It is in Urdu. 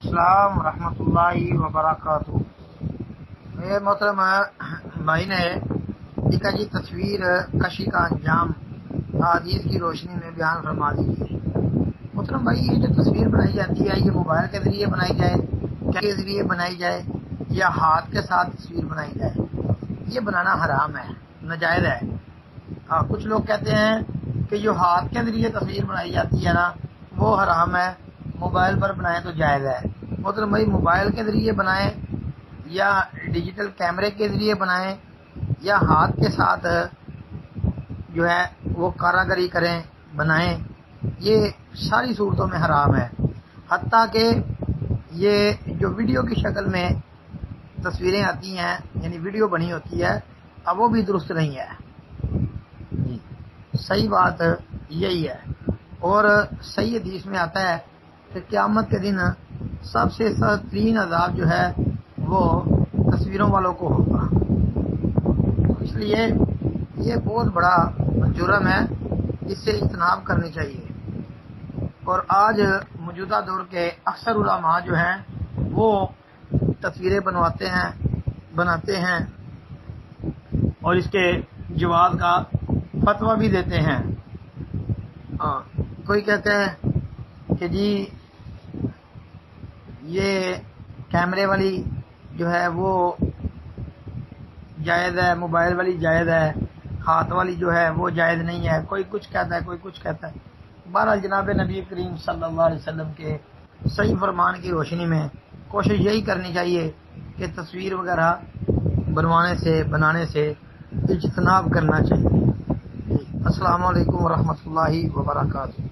السلام ورحمۃ اللہ وبرکاتہ۔ میرے محترم بھائی نے لکھا جی تصویر کشی کا انجام حدیث کی روشنی میں بیان فرما دیجیے۔ محترم بھائی، یہ جو تصویر بنائی جاتی ہے یہ موبائل کے ذریعے بنائی جائے، کیا کے ذریعے بنائی جائے یا ہاتھ کے ساتھ تصویر بنائی جائے، یہ بنانا حرام ہے، ناجائز ہے۔ کچھ لوگ کہتے ہیں کہ جو ہاتھ کے ذریعے تصویر بنائی جاتی ہے نا وہ حرام ہے، موبائل پر بنائیں تو جائز ہے۔ محترم بھائی، موبائل کے ذریعے بنائیں یا ڈیجیٹل کیمرے کے ذریعے بنائیں یا ہاتھ کے ساتھ جو ہے وہ کاراگری کریں بنائیں، یہ ساری صورتوں میں حرام ہے۔ حتیٰ کہ یہ جو ویڈیو کی شکل میں تصویریں آتی ہیں، یعنی ویڈیو بنی ہوتی ہے، اب وہ بھی درست نہیں ہے۔ صحیح بات یہی ہے، اور صحیح حدیث میں آتا ہے کہ قیامت کے دن سب سے سخت ترین عذاب جو ہے وہ تصویروں والوں کو ہوگا۔ اس لیے یہ بہت بڑا جرم ہے، اس سے اجتناب کرنی چاہیے۔ اور آج موجودہ دور کے اکثر علماء جو ہیں وہ تصویریں بناتے ہیں اور اس کے جواز کا فتویٰ بھی دیتے ہیں۔ کوئی کہتا ہے کہ جی یہ کیمرے والی جو ہے وہ جائز ہے، موبائل والی جائز ہے، ہاتھ والی جو ہے وہ جائز نہیں ہے، کوئی کچھ کہتا ہے کوئی کچھ کہتا ہے۔ بہرحال جناب نبی کریم صلی اللہ علیہ وسلم کے صحیح فرمان کی روشنی میں کوشش یہی کرنی چاہیے کہ تصویر وغیرہ بنانے سے اجتناب کرنا چاہیے۔ السلام علیکم ورحمۃ اللہ وبرکاتہ۔